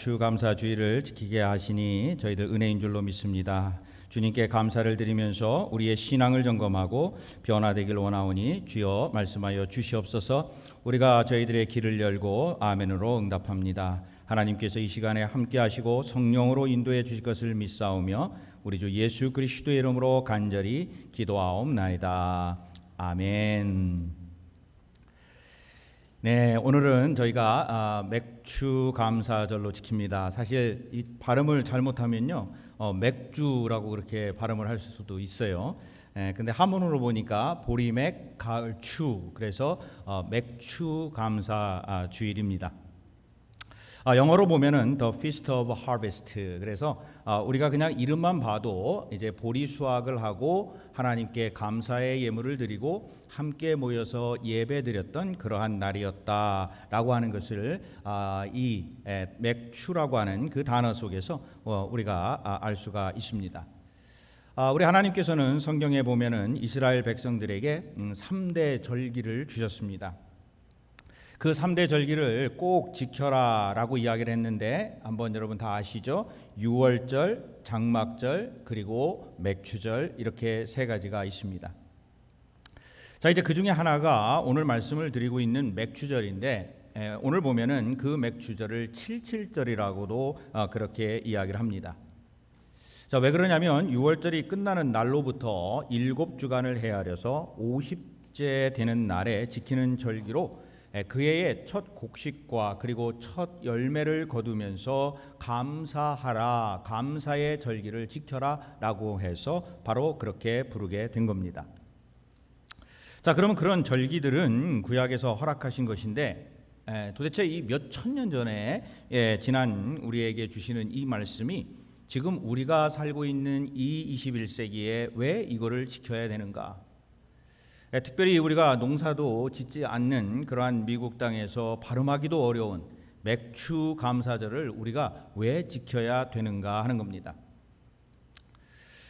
추감사주의를 지키게 하시니 저희들 은혜인 줄로 믿습니다. 주님께 감사를 드리면서 우리의 신앙을 점검하고 변화되길 원하오니 주여 말씀하여 주시옵소서. 우리가 저희들의 길을 열고 아멘으로 응답합니다. 하나님께서 이 시간에 함께 하시고 성령으로 인도해 주실 것을 믿사오며 우리 주 예수 그리스도의 이름으로 간절히 기도하옵나이다. 아멘. 네, 오늘은 저희가 맥주 감사절로 지킵니다. 사실 이 발음을 잘못하면요, 맥주라고 그렇게 발음을 할 수도 있어요. 근데 한문으로 보니까 보리맥 가을추, 그래서 맥주 감사 주일입니다. 영어로 보면은 The Feast of Harvest. 그래서 우리가 그냥 이름만 봐도 이제 보리 수확을 하고 하나님께 감사의 예물을 드리고 함께 모여서 예배드렸던 그러한 날이었다라고 하는 것을 이 맥추라고 하는 그 단어 속에서 우리가 알 수가 있습니다. 우리 하나님께서는 성경에 보면은 이스라엘 백성들에게 3대 절기를 주셨습니다. 그 3대 절기를 꼭 지켜라 라고 이야기를 했는데 한번 여러분 다 아시죠? 유월절, 장막절, 그리고 맥추절, 이렇게 세 가지가 있습니다. 자, 이제 그 중에 하나가 오늘 말씀을 드리고 있는 맥추절인데 오늘 보면은 그 맥추절을 77절이라고도 그렇게 이야기를 합니다. 자, 왜 그러냐면 6월절이 끝나는 날로부터 7주간을 헤아려서 50째 되는 날에 지키는 절기로 그 해의 첫 곡식과 그리고 첫 열매를 거두면서 감사하라, 감사의 절기를 지켜라 라고 해서 바로 그렇게 부르게 된 겁니다. 자, 그러면 그런 절기들은 구약에서 허락하신 것인데 도대체 이 몇 천년 전에 지난 우리에게 주시는 이 말씀이 지금 우리가 살고 있는 이 21세기에 왜 이거를 지켜야 되는가? 특별히 우리가 농사도 짓지 않는 그러한 미국 땅에서 발음하기도 어려운 맥추 감사절을 우리가 왜 지켜야 되는가 하는 겁니다.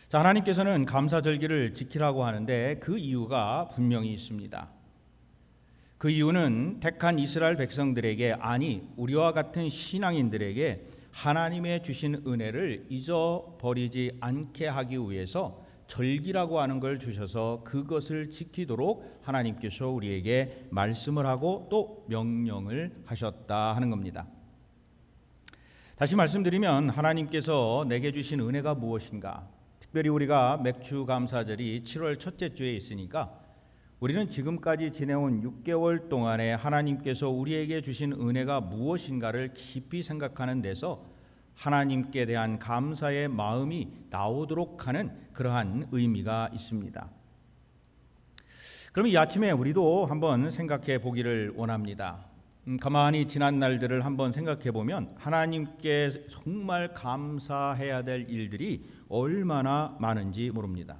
자, 하나님께서는 감사절기를 지키라고 하는데 그 이유가 분명히 있습니다. 그 이유는 택한 이스라엘 백성들에게, 아니 우리와 같은 신앙인들에게 하나님의 주신 은혜를 잊어버리지 않게 하기 위해서 절기라고 하는 걸 주셔서 그것을 지키도록 하나님께서 우리에게 말씀을 하고 또 명령을 하셨다 하는 겁니다. 다시 말씀드리면 하나님께서 내게 주신 은혜가 무엇인가? 특별히 우리가 맥추 감사절이 7월 첫째 주에 있으니까 우리는 지금까지 지내온 6개월 동안에 하나님께서 우리에게 주신 은혜가 무엇인가를 깊이 생각하는 데서 하나님께 대한 감사의 마음이 나오도록 하는 그러한 의미가 있습니다. 그럼 이 아침에 우리도 한번 생각해 보기를 원합니다. 가만히 지난 날들을 한번 생각해 보면 하나님께 정말 감사해야 될 일들이 얼마나 많은지 모릅니다.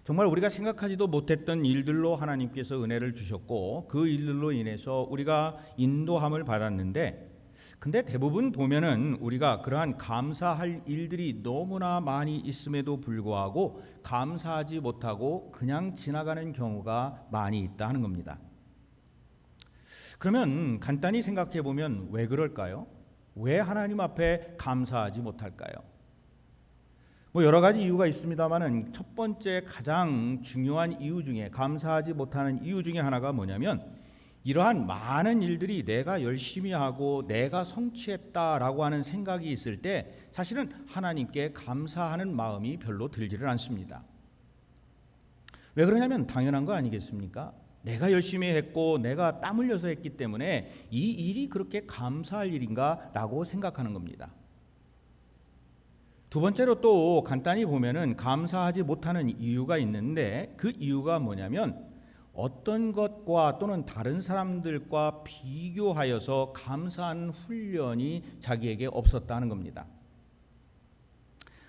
정말 우리가 생각하지도 못했던 일들로 하나님께서 은혜를 주셨고 그 일들로 인해서 우리가 인도함을 받았는데, 근데 대부분 보면은 우리가 그러한 감사할 일들이 너무나 많이 있음에도 불구하고 감사하지 못하고 그냥 지나가는 경우가 많이 있다 하는 겁니다. 그러면 간단히 생각해 보면 왜 그럴까요? 왜 하나님 앞에 감사하지 못할까요? 여러 가지 이유가 있습니다만은 첫 번째 가장 중요한 이유 중에, 감사하지 못하는 이유 중에 하나가 뭐냐면 이러한 많은 일들이 내가 열심히 하고 내가 성취했다라고 하는 생각이 있을 때 사실은 하나님께 감사하는 마음이 별로 들지를 않습니다. 왜 그러냐면 당연한 거 아니겠습니까? 내가 열심히 했고 내가 땀 흘려서 했기 때문에 이 일이 그렇게 감사할 일인가 라고 생각하는 겁니다. 두 번째로 또 간단히 보면은 감사하지 못하는 이유가 있는데 그 이유가 뭐냐면 어떤 것과 또는 다른 사람들과 비교하여서 감사하는 훈련이 자기에게 없었다는 겁니다.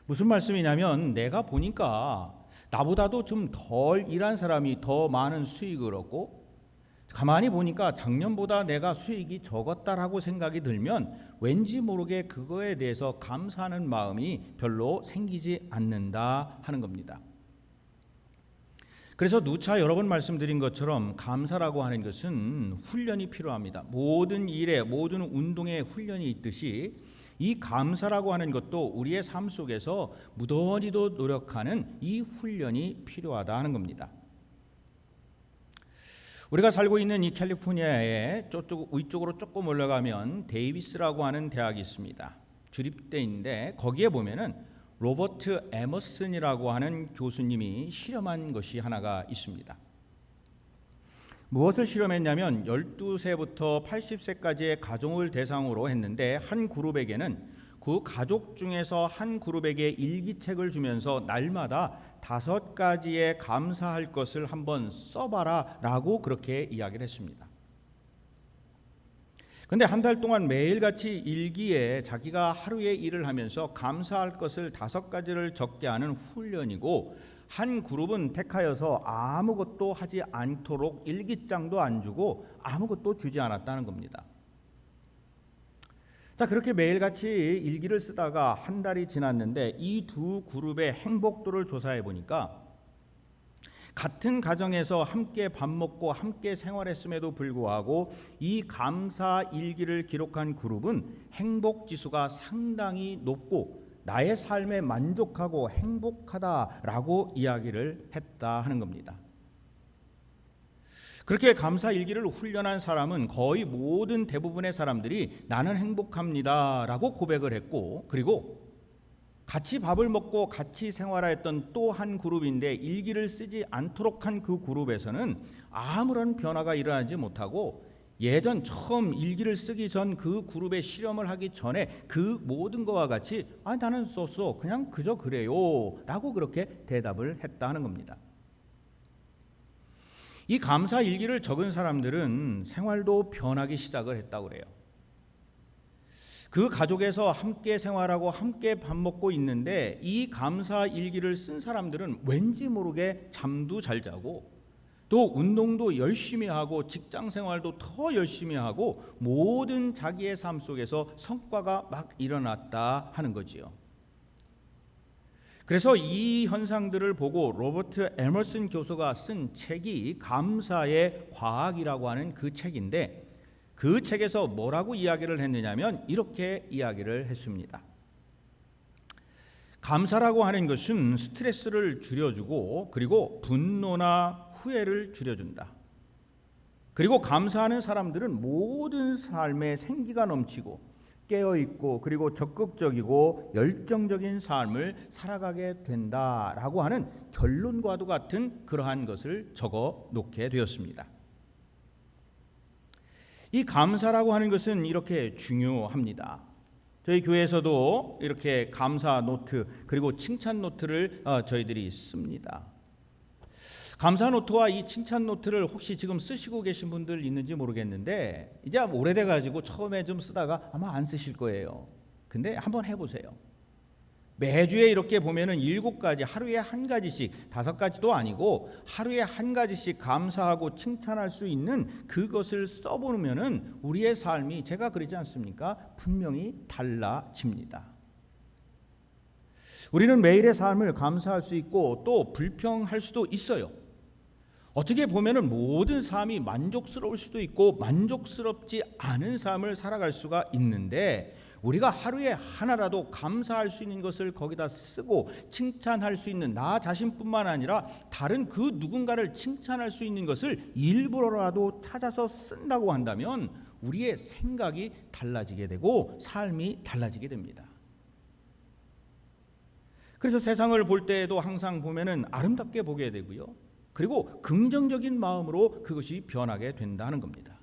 무슨 말씀이냐면 내가 보니까 나보다도 좀 덜 일한 사람이 더 많은 수익을 얻고 가만히 보니까 작년보다 내가 수익이 적었다라고 생각이 들면 왠지 모르게 그거에 대해서 감사하는 마음이 별로 생기지 않는다 하는 겁니다. 그래서 누차 여러 번 말씀드린 것처럼 감사라고 하는 것은 훈련이 필요합니다. 모든 일에, 모든 운동에 훈련이 있듯이 이 감사라고 하는 것도 우리의 삶 속에서 무더디도 노력하는 이 훈련이 필요하다 하는 겁니다. 우리가 살고 있는 이 캘리포니아의 위쪽으로 조금 올라가면 데이비스라고 하는 대학이 있습니다. 주립대인데 거기에 보면은 로버트 에머슨이라고 하는 교수님이 실험한 것이 하나가 있습니다. 무엇을 실험했냐면 12세부터 80세까지의 가정을 대상으로 했는데 한 그룹에게는 그 가족 중에서 한 그룹에게 일기책을 주면서 날마다 5가지의 감사할 것을 한번 써봐라 라고 그렇게 이야기를 했습니다. 근데 한 달 동안 매일같이 일기에 자기가 하루의 일을 하면서 감사할 것을 5가지를 적게 하는 훈련이고, 한 그룹은 택하여서 아무것도 하지 않도록 일기장도 안 주고 아무것도 주지 않았다는 겁니다. 자, 그렇게 매일같이 일기를 쓰다가 한 달이 지났는데 이 두 그룹의 행복도를 조사해 보니까 같은 가정에서 함께 밥 먹고 함께 생활했음에도 불구하고 이 감사 일기를 기록한 그룹은 행복 지수가 상당히 높고 나의 삶에 만족하고 행복하다라고 이야기를 했다 하는 겁니다. 그렇게 감사 일기를 훈련한 사람은 거의 모든 대부분의 사람들이 나는 행복합니다라고 고백을 했고, 그리고 같이 밥을 먹고 같이 생활했던 또 한 그룹인데 일기를 쓰지 않도록 한 그 그룹에서는 아무런 변화가 일어나지 못하고 예전 처음 일기를 쓰기 전 그 그룹의 실험을 하기 전에 그 모든 것과 같이 나는 썼어, 그냥 그저 그래요 라고 그렇게 대답을 했다 하는 겁니다. 이 감사 일기를 적은 사람들은 생활도 변하기 시작을 했다고 그래요. 그 가족에서 함께 생활하고 함께 밥 먹고 있는데 이 감사 일기를 쓴 사람들은 왠지 모르게 잠도 잘 자고 또 운동도 열심히 하고 직장 생활도 더 열심히 하고 모든 자기의 삶 속에서 성과가 막 일어났다 하는 거지요. 그래서 이 현상들을 보고 로버트 에머슨 교수가 쓴 책이 감사의 과학이라고 하는 그 책인데, 그 책에서 뭐라고 이야기를 했느냐면 이렇게 이야기를 했습니다. 감사라고 하는 것은 스트레스를 줄여주고 그리고 분노나 후회를 줄여준다. 그리고 감사하는 사람들은 모든 삶에 생기가 넘치고 깨어있고 그리고 적극적이고 열정적인 삶을 살아가게 된다라고 하는 결론과도 같은 그러한 것을 적어 놓게 되었습니다. 이 감사라고 하는 것은 이렇게 중요합니다. 저희 교회에서도 이렇게 감사 노트 그리고 칭찬 노트를 저희들이 씁니다. 감사 노트와 이 칭찬 노트를 혹시 지금 쓰시고 계신 분들 있는지 모르겠는데 이제 오래돼 가지고 처음에 좀 쓰다가 아마 안 쓰실 거예요. 근데 한번 해보세요. 매주에 이렇게 보면은 7가지, 하루에 1가지씩, 5가지도 아니고 하루에 1가지씩 감사하고 칭찬할 수 있는 그것을 써보면은 우리의 삶이, 제가 그러지 않습니까? 분명히 달라집니다. 우리는 매일의 삶을 감사할 수 있고 또 불평할 수도 있어요. 어떻게 보면은 모든 삶이 만족스러울 수도 있고 만족스럽지 않은 삶을 살아갈 수가 있는데, 우리가 하루에 하나라도 감사할 수 있는 것을 거기다 쓰고 칭찬할 수 있는 나 자신뿐만 아니라 다른 그 누군가를 칭찬할 수 있는 것을 일부러라도 찾아서 쓴다고 한다면 우리의 생각이 달라지게 되고 삶이 달라지게 됩니다. 그래서 세상을 볼 때에도 항상 보면은 아름답게 보게 되고요. 그리고 긍정적인 마음으로 그것이 변하게 된다는 겁니다.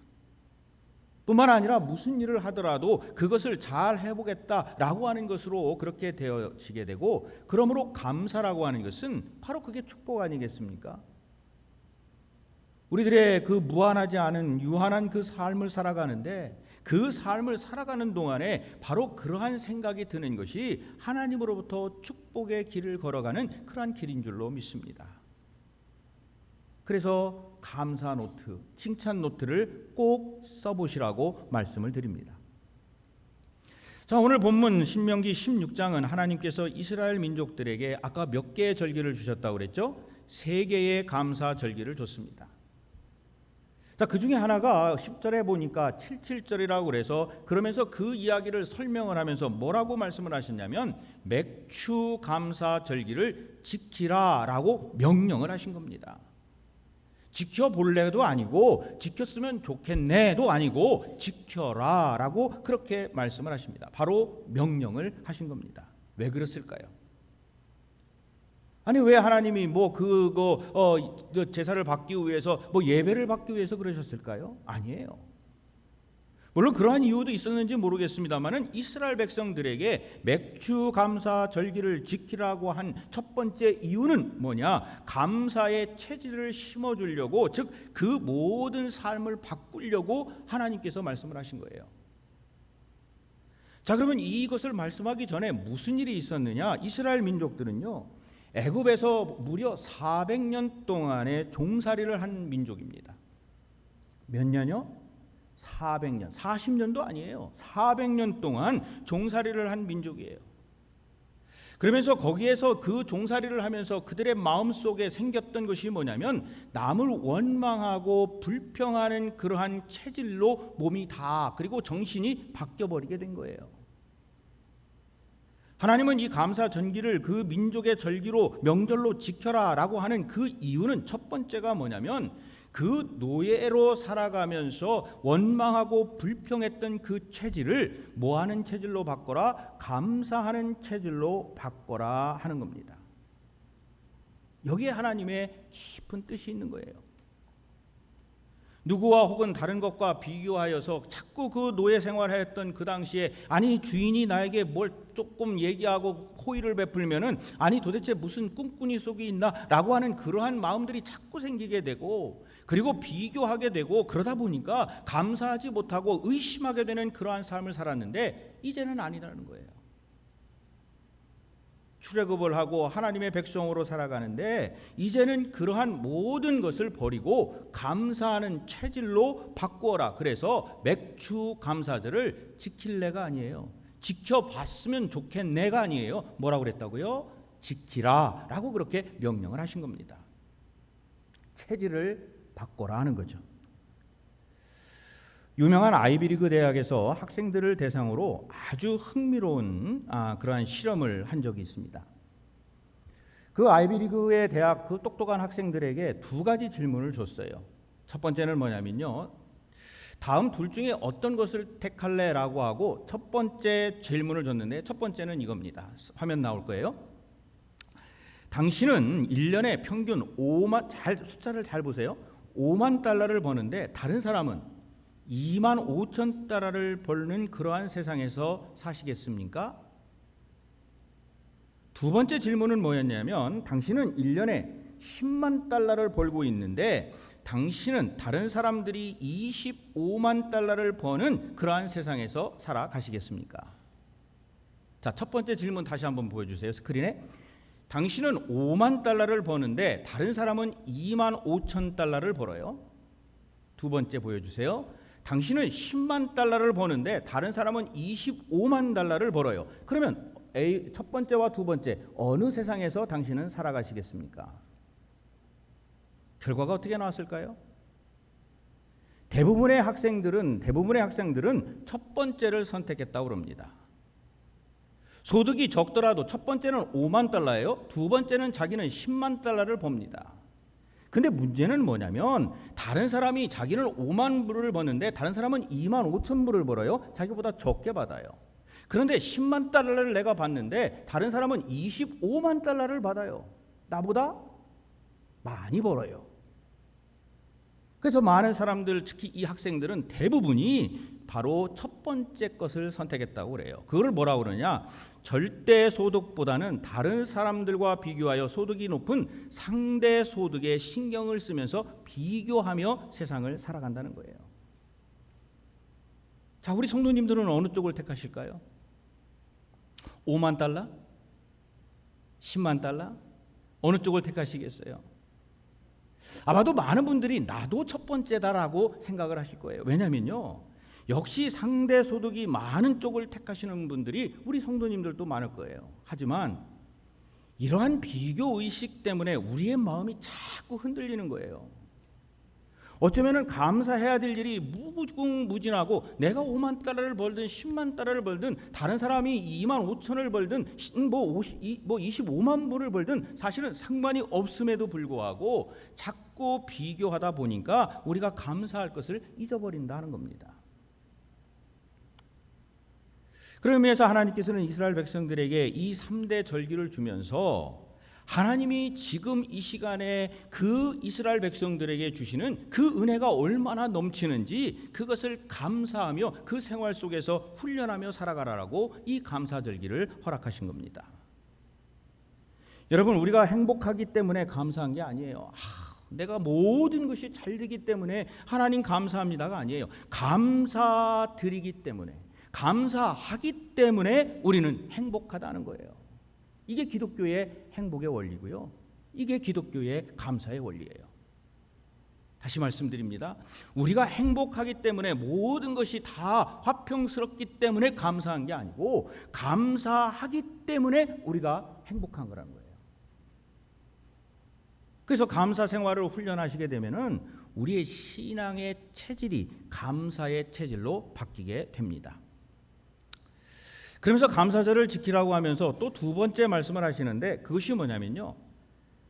뿐만 아니라 무슨 일을 하더라도 그것을 잘 해보겠다라고 하는 것으로 그렇게 되어지게 되고, 그러므로 감사라고 하는 것은 바로 그게 축복 아니겠습니까? 우리들의 그 무한하지 않은 유한한 그 삶을 살아가는데 그 삶을 살아가는 동안에 바로 그러한 생각이 드는 것이 하나님으로부터 축복의 길을 걸어가는 그러한 길인 줄로 믿습니다. 그래서 감사 노트, 칭찬 노트를 꼭 써보시라고 말씀을 드립니다. 자, 오늘 본문 신명기 16장은 하나님께서 이스라엘 민족들에게 아까 몇 개의 절기를 주셨다고 그랬죠? 3개의 감사 절기를 줬습니다. 자, 그 중에 하나가 10절에 보니까 77절이라고 그래서 그러면서 그 이야기를 설명을 하면서 뭐라고 말씀을 하셨냐면 맥추 감사 절기를 지키라라고 명령을 하신 겁니다. 지켜볼래도 아니고 지켰으면 좋겠네도 아니고 지켜라라고 그렇게 말씀을 하십니다. 바로 명령을 하신 겁니다. 왜 그랬을까요? 아니, 왜 하나님이 제사를 받기 위해서 예배를 받기 위해서 그러셨을까요? 아니에요. 물론 그러한 이유도 있었는지 모르겠습니다만은 이스라엘 백성들에게 맥주 감사 절기를 지키라고 한 첫 번째 이유는 뭐냐? 감사의 체질을 심어주려고, 즉 그 모든 삶을 바꾸려고 하나님께서 말씀을 하신 거예요. 자, 그러면 이것을 말씀하기 전에 무슨 일이 있었느냐? 이스라엘 민족들은요, 애굽에서 무려 400년 동안의 종살이를 한 민족입니다. 몇 년요? 400년, 40년도 아니에요. 400년 동안 종살이를 한 민족이에요. 그러면서 거기에서 그 종살이를 하면서 그들의 마음속에 생겼던 것이 뭐냐면 남을 원망하고 불평하는 그러한 체질로 몸이 다, 그리고 정신이 바뀌어버리게 된 거예요. 하나님은 이 감사 절기를 그 민족의 절기로, 명절로 지켜라라고 하는 그 이유는 첫 번째가 뭐냐면 그 노예로 살아가면서 원망하고 불평했던 그 체질을 뭐하는 체질로 바꿔라? 감사하는 체질로 바꿔라 하는 겁니다. 여기에 하나님의 깊은 뜻이 있는 거예요. 누구와 혹은 다른 것과 비교하여서 자꾸 그 노예 생활했던 그 당시에, 아니 주인이 나에게 뭘 조금 얘기하고 호의를 베풀면은 아니 도대체 무슨 꿍꿍이 속이 있나 라고 하는 그러한 마음들이 자꾸 생기게 되고, 그리고 비교하게 되고, 그러다 보니까 감사하지 못하고 의심하게 되는 그러한 삶을 살았는데 이제는 아니라는 거예요. 출애굽을 하고 하나님의 백성으로 살아가는데 이제는 그러한 모든 것을 버리고 감사하는 체질로 바꾸어라. 그래서 맥주 감사절을 지킬래가 아니에요. 지켜봤으면 좋겠네가 아니에요. 뭐라고 그랬다고요? 지키라 라고 그렇게 명령을 하신 겁니다. 체질을 바꿔라 하는 거죠. 유명한 아이비리그 대학에서 학생들을 대상으로 아주 흥미로운 그러한 실험을 한 적이 있습니다. 그 아이비리그의 대학 그 똑똑한 학생들에게 2가지 질문을 줬어요. 첫 번째는 뭐냐면요, 다음 둘 중에 어떤 것을 택할래라고 하고 첫 번째 질문을 줬는데, 첫 번째는 이겁니다. 화면 나올 거예요. 당신은 1년에 평균 5만, 숫자를 잘 보세요. 5만 달러를 버는데 다른 사람은 2만 5천 달러를 벌는 그러한 세상에서 사시겠습니까? 두 번째 질문은 뭐였냐면, 당신은 1년에 10만 달러를 벌고 있는데 당신은 다른 사람들이 25만 달러를 버는 그러한 세상에서 살아가시겠습니까? 자, 첫 번째 질문 다시 한번 보여주세요. 스크린에. 당신은 5만 달러를 버는데 다른 사람은 2만 5천 달러를 벌어요. 두 번째 보여주세요. 당신은 10만 달러를 버는데 다른 사람은 25만 달러를 벌어요. 그러면 첫 번째와 두 번째 어느 세상에서 당신은 살아가시겠습니까? 결과가 어떻게 나왔을까요? 대부분의 학생들은 첫 번째를 선택했다고 합니다. 소득이 적더라도 첫 번째는 5만 달러예요. 두 번째는 자기는 10만 달러를 법니다. 근데 문제는 뭐냐면 다른 사람이 자기는 5만 불을 버는데 다른 사람은 2만 5천 불을 벌어요. 자기보다 적게 받아요. 그런데 10만 달러를 내가 받는데 다른 사람은 25만 달러를 받아요. 나보다 많이 벌어요. 그래서 많은 사람들, 특히 이 학생들은 대부분이 바로 첫 번째 것을 선택했다고 그래요. 그걸 뭐라고 그러냐? 절대 소득보다는 다른 사람들과 비교하여 소득이 높은 상대 소득에 신경을 쓰면서 비교하며 세상을 살아간다는 거예요. 자, 우리 성도님들은 어느 쪽을 택하실까요? 5만 달러? 10만 달러? 어느 쪽을 택하시겠어요? 아마도 많은 분들이 나도 첫 번째다라고 생각을 하실 거예요. 왜냐면요, 역시 상대 소득이 많은 쪽을 택하시는 분들이 우리 성도님들도 많을 거예요. 하지만 이러한 비교 의식 때문에 우리의 마음이 자꾸 흔들리는 거예요. 어쩌면은 감사해야 될 일이 무궁무진하고 내가 5만 달러를 벌든 10만 달러를 벌든 다른 사람이 2만 5천을 벌든 뭐 25만 불을 벌든 사실은 상관이 없음에도 불구하고 자꾸 비교하다 보니까 우리가 감사할 것을 잊어버린다는 겁니다. 그런 의미에서 하나님께서는 이스라엘 백성들에게 이 3대 절기를 주면서 하나님이 지금 이 시간에 그 이스라엘 백성들에게 주시는 그 은혜가 얼마나 넘치는지 그것을 감사하며 그 생활 속에서 훈련하며 살아가라라고 이 감사절기를 허락하신 겁니다. 여러분, 우리가 행복하기 때문에 감사한 게 아니에요. 내가 모든 것이 잘 되기 때문에 하나님 감사합니다가 아니에요. 감사드리기 때문에, 감사하기 때문에 우리는 행복하다는 거예요. 이게 기독교의 행복의 원리고요. 이게 기독교의 감사의 원리예요. 다시 말씀드립니다. 우리가 행복하기 때문에 모든 것이 다 화평스럽기 때문에 감사한 게 아니고 감사하기 때문에 우리가 행복한 거라는 거예요. 그래서 감사 생활을 훈련하시게 되면은 우리의 신앙의 체질이 감사의 체질로 바뀌게 됩니다. 그러면서 감사절을 지키라고 하면서 또 두 번째 말씀을 하시는데 그것이 뭐냐면요,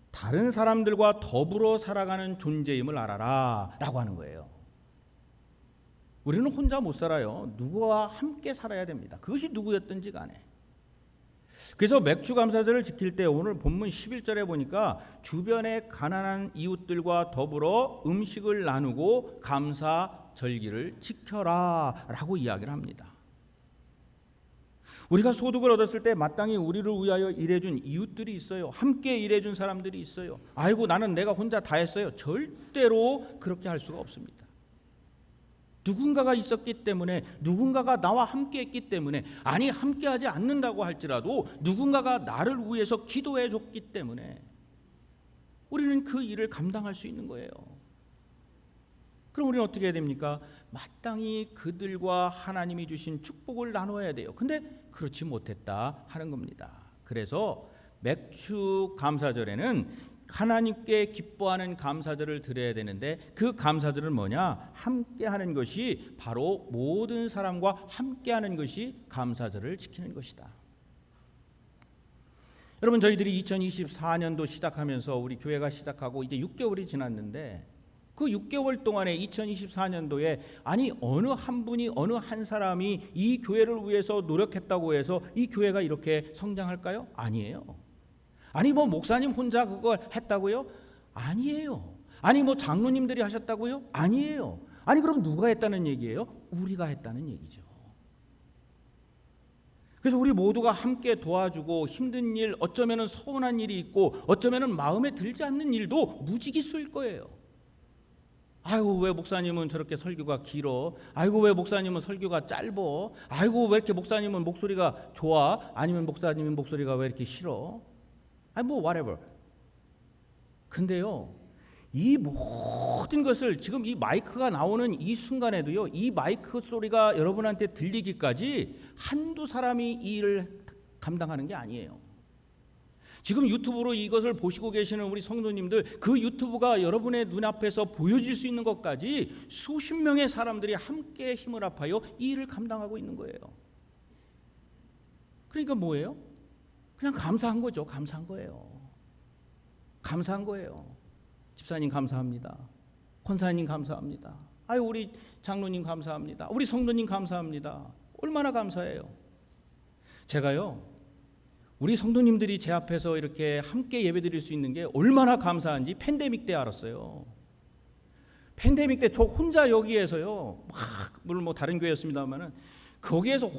다른 사람들과 더불어 살아가는 존재임을 알아라 라고 하는 거예요. 우리는 혼자 못 살아요. 누구와 함께 살아야 됩니다. 그것이 누구였든지 간에. 그래서 맥주 감사절을 지킬 때 오늘 본문 11절에 보니까 주변의 가난한 이웃들과 더불어 음식을 나누고 감사절기를 지켜라 라고 이야기를 합니다. 우리가 소득을 얻었을 때 마땅히 우리를 위하여 일해준 이웃들이 있어요. 함께 일해준 사람들이 있어요. 아이고 나는 내가 혼자 다 했어요. 절대로 그렇게 할 수가 없습니다. 누군가가 있었기 때문에, 누군가가 나와 함께 했기 때문에, 아니 함께하지 않는다고 할지라도 누군가가 나를 위해서 기도해 줬기 때문에 우리는 그 일을 감당할 수 있는 거예요. 그럼 우리는 어떻게 해야 됩니까? 마땅히 그들과 하나님이 주신 축복을 나눠야 돼요. 근데 그렇지 못했다 하는 겁니다. 그래서 맥주 감사절에는 하나님께 기뻐하는 감사절을 드려야 되는데 그 감사절은 뭐냐? 함께 하는 것이 바로 모든 사람과 함께 하는 것이 감사절을 지키는 것이다. 여러분, 저희들이 2024년도 시작하면서 우리 교회가 시작하고 이제 6개월이 지났는데 그 6개월 동안에 2024년도에 아니 어느 한 분이 어느 한 사람이 이 교회를 위해서 노력했다고 해서 이 교회가 이렇게 성장할까요? 아니에요. 아니 뭐 목사님 혼자 그걸 했다고요? 아니에요. 아니 뭐 장로님들이 하셨다고요? 아니에요. 아니 그럼 누가 했다는 얘기예요? 우리가 했다는 얘기죠. 그래서 우리 모두가 함께 도와주고 힘든 일, 어쩌면은 서운한 일이 있고 어쩌면은 마음에 들지 않는 일도 무지개 쏠 거예요. 아이고 왜 목사님은 저렇게 설교가 길어? 아이고 왜 목사님은 설교가 짧어? 아이고 왜 이렇게 목사님은 목소리가 좋아? 아니면 목사님은 목소리가 왜 이렇게 싫어? 아니 뭐 whatever. 근데요, 이 모든 것을 지금 이 마이크가 나오는 이 순간에도요, 이 마이크 소리가 여러분한테 들리기까지 한두 사람이 이 일을 감당하는 게 아니에요. 지금 유튜브로 이것을 보시고 계시는 우리 성도님들, 그 유튜브가 여러분의 눈앞에서 보여질 수 있는 것까지 수십 명의 사람들이 함께 힘을 합하여 이 일을 감당하고 있는 거예요. 그러니까 뭐예요? 그냥 감사한 거죠. 감사한 거예요. 감사한 거예요. 집사님 감사합니다. 권사님 감사합니다. 아유 우리 장로님 감사합니다. 우리 성도님 감사합니다. 얼마나 감사해요. 제가요, 우리 성도님들이 제 앞에서 이렇게 함께 예배드릴 수 있는 게 얼마나 감사한지 팬데믹 때 알았어요. 팬데믹 때 저 혼자 여기에서요, 물론 뭐 다른 교회였습니다만은 거기에서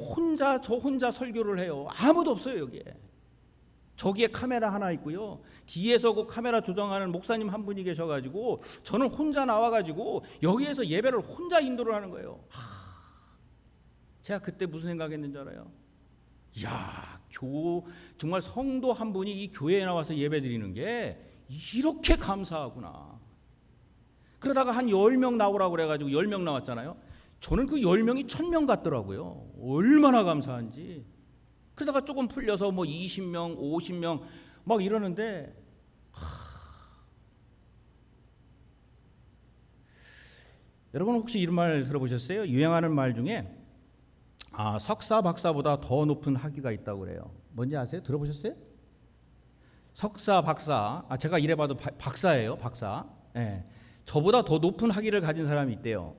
저 혼자 설교를 해요. 아무도 없어요 여기에. 저기에 카메라 하나 있고요. 뒤에서 그 카메라 조정하는 목사님 한 분이 계셔가지고 저는 혼자 나와가지고 여기에서 예배를 혼자 인도를 하는 거예요. 제가 그때 무슨 생각했는지 알아요? 이야, 정말 성도 한 분이 이 교회에 나와서 예배드리는 게 이렇게 감사하구나. 그러다가 한 10명 나오라고 그래가지고 10명 나왔잖아요. 저는 그 10명이 1000명 같더라고요. 얼마나 감사한지. 그러다가 조금 풀려서 뭐 20명, 50명, 막 이러는데 여러분 혹시 이런 말 들어보셨어요? 유행하는 말 중에 석사 박사보다 더 높은 학위가 있다고 그래요. 뭔지 아세요? 들어보셨어요? 석사 박사, 제가 이래봐도 박사예요, 박사. 예, 저보다 더 높은 학위를 가진 사람이 있대요.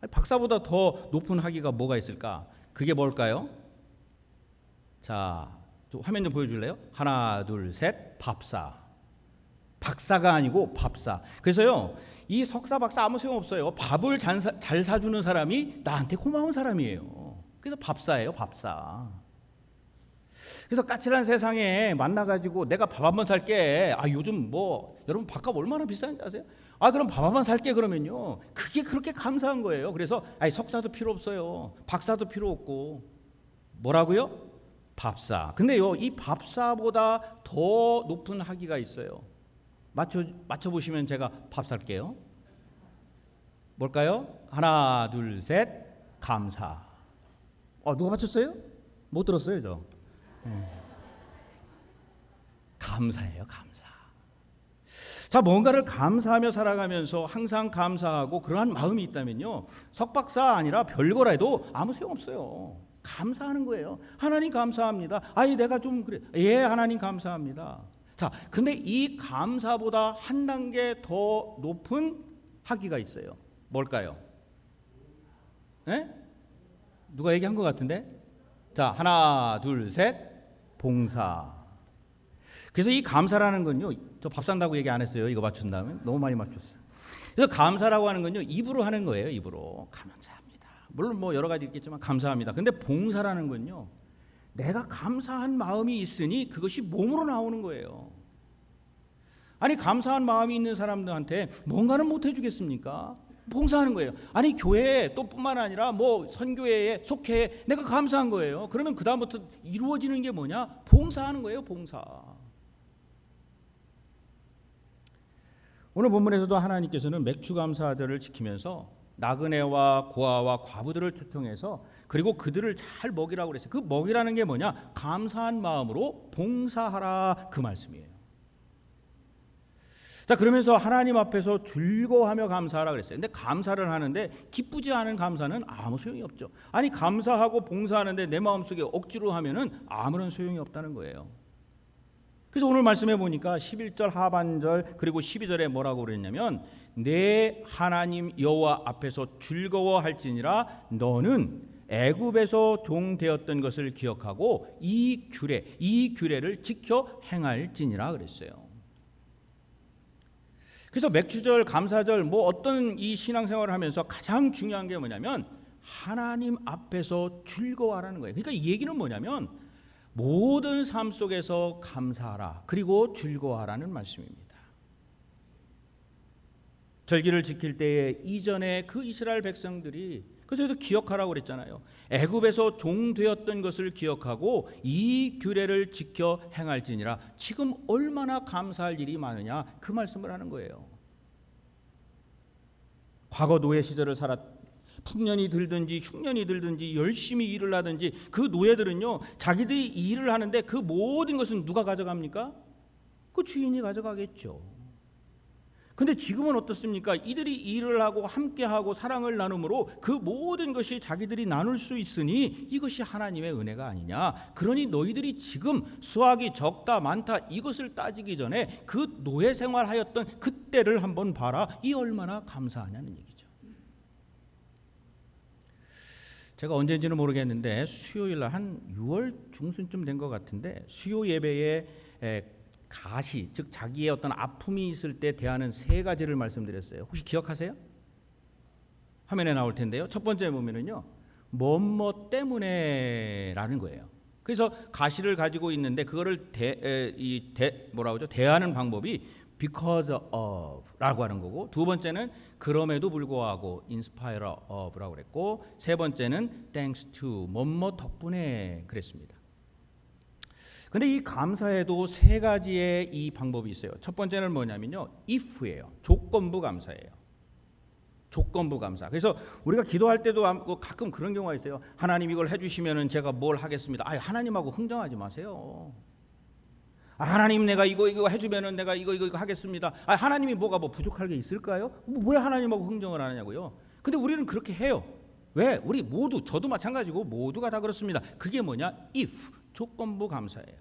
박사보다 더 높은 학위가 뭐가 있을까? 그게 뭘까요? 자, 화면 좀 보여줄래요? 하나, 둘, 셋, 밥사. 박사가 아니고 밥사. 그래서요, 이 석사 박사 아무 소용 없어요. 밥을 잘 사주는 사람이 나한테 고마운 사람이에요. 그래서 밥사예요, 밥사. 그래서 까칠한 세상에 만나가지고 내가 밥 한 번 살게. 요즘 뭐 여러분 밥값 얼마나 비싼지 아세요? 그럼 밥 한 번 살게 그러면요, 그게 그렇게 감사한 거예요. 그래서 석사도 필요 없어요. 박사도 필요 없고 뭐라고요? 밥사. 근데요, 이 밥사보다 더 높은 학위가 있어요. 맞춰보시면 제가 밥 살게요. 뭘까요? 하나, 둘, 셋, 감사. 누가 맞췄어요? 못 들었어요, 저. 감사예요, 감사. 자, 뭔가를 감사하며 살아가면서 항상 감사하고 그러한 마음이 있다면요, 석박사 아니라 별거라 해도 아무 소용없어요. 감사하는 거예요. 하나님 감사합니다. 내가 좀 그래. 예, 하나님 감사합니다. 자, 근데 이 감사보다 한 단계 더 높은 학위가 있어요. 뭘까요? 예? 누가 얘기한 것 같은데? 자, 하나, 둘, 셋, 봉사. 그래서 이 감사라는 건요, 저 밥 산다고 얘기 안 했어요. 이거 맞춘 다음에 너무 많이 맞췄어요. 그래서 감사라고 하는 건요, 입으로 하는 거예요. 입으로 감사합니다. 물론 뭐 여러 가지 있겠지만 감사합니다. 근데 봉사라는 건요, 내가 감사한 마음이 있으니 그것이 몸으로 나오는 거예요. 감사한 마음이 있는 사람들한테 뭔가는 못 해주겠습니까? 봉사하는 거예요. 교회에 또 뿐만 아니라 뭐 선교회에 속해 내가 감사한 거예요. 그러면 그 다음부터 이루어지는 게 뭐냐? 봉사하는 거예요, 봉사. 오늘 본문에서도 하나님께서는 맥추감사절을 지키면서 나그네와 고아와 과부들을 초청해서 그리고 그들을 잘 먹이라고 그랬어요. 그 먹이라는 게 뭐냐? 감사한 마음으로 봉사하라, 그 말씀이에요. 자, 그러면서 하나님 앞에서 즐거워하며 감사하라 그랬어요. 근데 감사를 하는데 기쁘지 않은 감사는 아무 소용이 없죠. 감사하고 봉사하는데 내 마음속에 억지로 하면은 아무런 소용이 없다는 거예요. 그래서 오늘 말씀해 보니까 11절 하반절 그리고 12절에 뭐라고 그랬냐면, 내 하나님 여호와 앞에서 즐거워할지니라 너는 애굽에서 종 되었던 것을 기억하고 이 규례를 지켜 행할지니라 그랬어요. 그래서 맥추절, 감사절, 뭐 어떤 이 신앙생활을 하면서 가장 중요한 게 뭐냐면 하나님 앞에서 즐거워하라는 거예요. 그러니까 이 얘기는 뭐냐면 모든 삶 속에서 감사하라, 그리고 즐거워하라는 말씀입니다. 절기를 지킬 때에 이전에 그 이스라엘 백성들이, 그래서 기억하라고 그랬잖아요. 애굽에서 종 되었던 것을 기억하고 이 규례를 지켜 행할지니라. 지금 얼마나 감사할 일이 많으냐, 그 말씀을 하는 거예요. 과거 노예 시절을 풍년이 들든지 흉년이 들든지 열심히 일을 하든지 그 노예들은요, 자기들이 일을 하는데 그 모든 것은 누가 가져갑니까? 그 주인이 가져가겠죠. 근데 지금은 어떻습니까? 이들이 일을 하고 함께하고 사랑을 나눔으로 그 모든 것이 자기들이 나눌 수 있으니 이것이 하나님의 은혜가 아니냐. 그러니 너희들이 지금 수확이 적다 많다 이것을 따지기 전에 그 노예 생활하였던 그때를 한번 봐라. 이 얼마나 감사하냐는 얘기죠. 제가 언제인지는 모르겠는데 수요일 날 한 6월 중순쯤 된 것 같은데 수요 예배에 가시, 즉 자기의 어떤 아픔이 있을 때 대하는 3가지를 말씀드렸어요. 혹시 기억하세요? 화면에 나올 텐데요. 첫 번째 보면은요, 뭐뭐 때문에라는 거예요. 그래서 가시를 가지고 있는데 그거를 대하는 방법이 because of라고 하는 거고, 두 번째는 그럼에도 불구하고 in spite of라고 그랬고, 세 번째는 thanks to 뭐뭐 덕분에 그랬습니다. 근데 이 감사에도 3가지의 이 방법이 있어요. 첫 번째는 뭐냐면요, if예요. 조건부 감사예요. 조건부 감사. 그래서 우리가 기도할 때도 가끔 그런 경우가 있어요. 하나님 이걸 해주시면은 제가 뭘 하겠습니다. 하나님하고 흥정하지 마세요. 하나님 내가 이거 해주면은 내가 이거 하겠습니다. 하나님이 뭐가 부족할 게 있을까요? 왜 하나님하고 흥정을 하느냐고요. 근데 우리는 그렇게 해요. 왜? 우리 모두, 저도 마찬가지고 모두가 다 그렇습니다. 그게 뭐냐? if, 조건부 감사예요.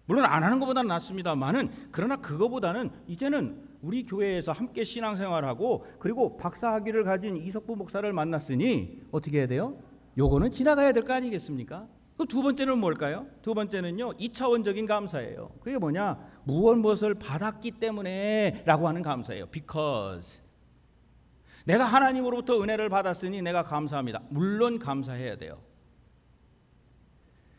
물론 안 하는 것보다는 낫습니다만은, 그러나 그거보다는 이제는 우리 교회에서 함께 신앙생활하고 그리고 박사학위를 가진 이석부 목사를 만났으니 어떻게 해야 돼요? 요거는 지나가야 될 거 아니겠습니까? 그 두 번째는 뭘까요? 두 번째는요, 2차원적인 감사예요. 그게 뭐냐? 무엇을 받았기 때문에 라고 하는 감사예요. because. 내가 하나님으로부터 은혜를 받았으니 내가 감사합니다. 물론 감사해야 돼요.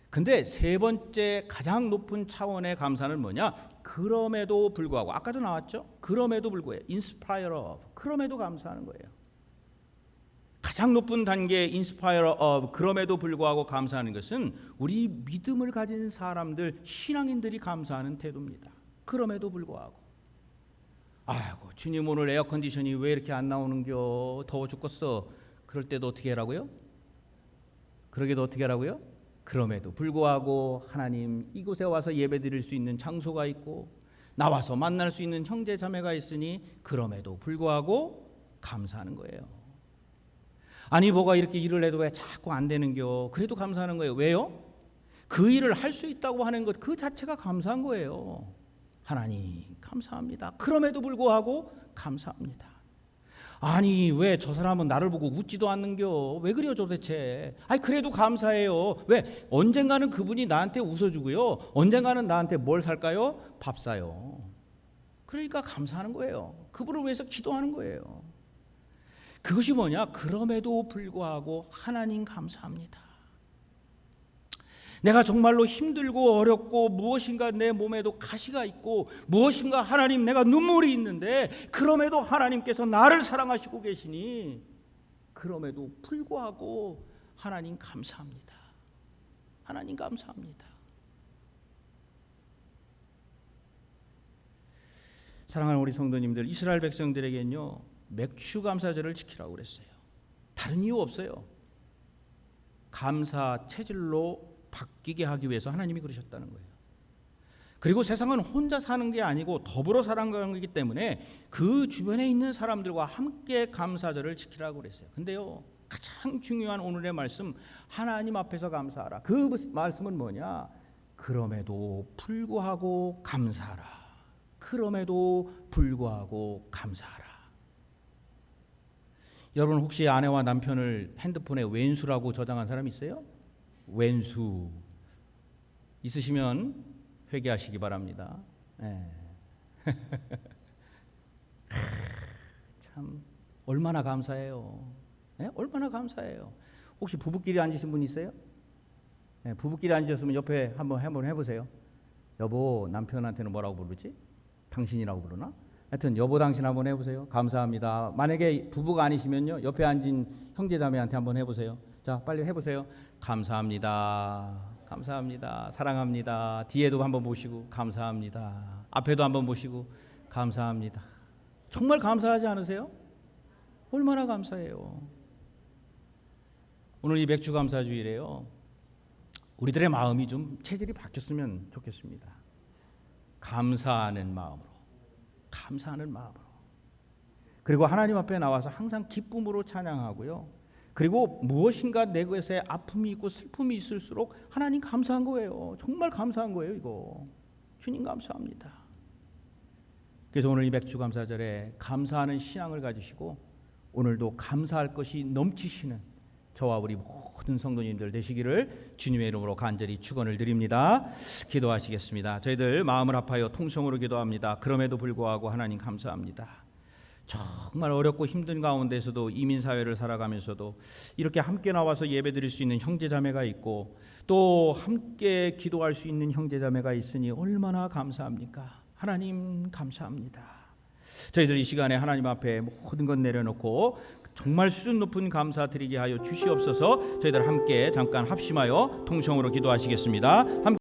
근데 세 번째 가장 높은 차원의 감사는 뭐냐? 그럼에도 불구하고, 아까도 나왔죠? 그럼에도 불구하고, in spite of, 그럼에도 감사하는 거예요. 가장 높은 단계의 in spite of, 그럼에도 불구하고 감사하는 것은 우리 믿음을 가진 사람들, 신앙인들이 감사하는 태도입니다. 그럼에도 불구하고. 아이고, 주님 오늘 에어컨디션이 왜 이렇게 안 나오는겨? 더워 죽겠어. 그럴 때도 어떻게 하라고요? 그러게도 어떻게 하라고요? 그럼에도 불구하고 하나님, 이곳에 와서 예배드릴 수 있는 장소가 있고 나와서 만날 수 있는 형제 자매가 있으니 그럼에도 불구하고 감사하는 거예요. 아니 뭐가 이렇게 일을 해도 왜 자꾸 안 되는겨? 그래도 감사하는 거예요. 왜요? 그 일을 할 수 있다고 하는 것 그 자체가 감사한 거예요. 하나님 감사합니다. 그럼에도 불구하고 감사합니다. 아니 왜 저 사람은 나를 보고 웃지도 않는겨? 왜 그래요 도대체? 그래도 감사해요. 왜? 언젠가는 그분이 나한테 웃어주고요, 언젠가는 나한테 뭘 살까요? 밥 사요. 그러니까 감사하는 거예요. 그분을 위해서 기도하는 거예요. 그것이 뭐냐? 그럼에도 불구하고 하나님 감사합니다. 내가 정말로 힘들고 어렵고 무엇인가 내 몸에도 가시가 있고 무엇인가 하나님 내가 눈물이 있는데 그럼에도 하나님께서 나를 사랑하시고 계시니 그럼에도 불구하고 하나님 감사합니다. 하나님 감사합니다. 사랑하는 우리 성도님들, 이스라엘 백성들에게는요 맥추 감사절을 지키라고 그랬어요. 다른 이유 없어요. 감사 체질로 바뀌게 하기 위해서 하나님이 그러셨다는 거예요. 그리고 세상은 혼자 사는 게 아니고 더불어 사는 거기 때문에 그 주변에 있는 사람들과 함께 감사절을 지키라고 그랬어요. 근데요 가장 중요한 오늘의 말씀, 하나님 앞에서 감사하라. 그 말씀은 뭐냐? 그럼에도 불구하고 감사하라. 그럼에도 불구하고 감사하라. 여러분 혹시 아내와 남편을 핸드폰에 왼수라고 저장한 사람 있어요? 왼수 있으시면 회개하시기 바랍니다. 참 얼마나 감사해요. 얼마나 감사해요. 혹시 부부끼리 앉으신 분 있어요? 부부끼리 앉으셨으면 옆에 한번 해보세요. 여보, 남편한테는 뭐라고 부르지? 당신이라고 부르나? 하여튼 여보 당신 한번 해보세요. 감사합니다. 만약에 부부가 아니시면요 옆에 앉은 형제자매한테 한번 해보세요. 자 빨리 해보세요. 감사합니다. 감사합니다. 사랑합니다. 뒤에도 한번 보시고 감사합니다. 앞에도 한번 보시고 감사합니다. 정말 감사하지 않으세요? 얼마나 감사해요. 오늘 이 맥주 감사주일에요 우리들의 마음이 좀 체질이 바뀌었으면 좋겠습니다. 감사하는 마음으로, 감사하는 마음으로. 그리고 하나님 앞에 나와서 항상 기쁨으로 찬양하고요. 그리고 무엇인가 내 것에 아픔이 있고 슬픔이 있을수록 하나님 감사한 거예요. 정말 감사한 거예요. 이거 주님 감사합니다. 그래서 오늘 이 맥주 감사절에 감사하는 신앙을 가지시고 오늘도 감사할 것이 넘치시는 저와 우리 모든 성도님들 되시기를 주님의 이름으로 간절히 축원을 드립니다. 기도하시겠습니다. 저희들 마음을 합하여 통성으로 기도합니다. 그럼에도 불구하고 하나님 감사합니다. 정말 어렵고 힘든 가운데서도 이민사회를 살아가면서도 이렇게 함께 나와서 예배드릴 수 있는 형제자매가 있고 또 함께 기도할 수 있는 형제자매가 있으니 얼마나 감사합니까? 하나님 감사합니다. 저희들 이 시간에 하나님 앞에 모든 것 내려놓고 정말 수준 높은 감사 드리게 하여 주시옵소서. 저희들 함께 잠깐 합심하여 통성으로 기도하시겠습니다.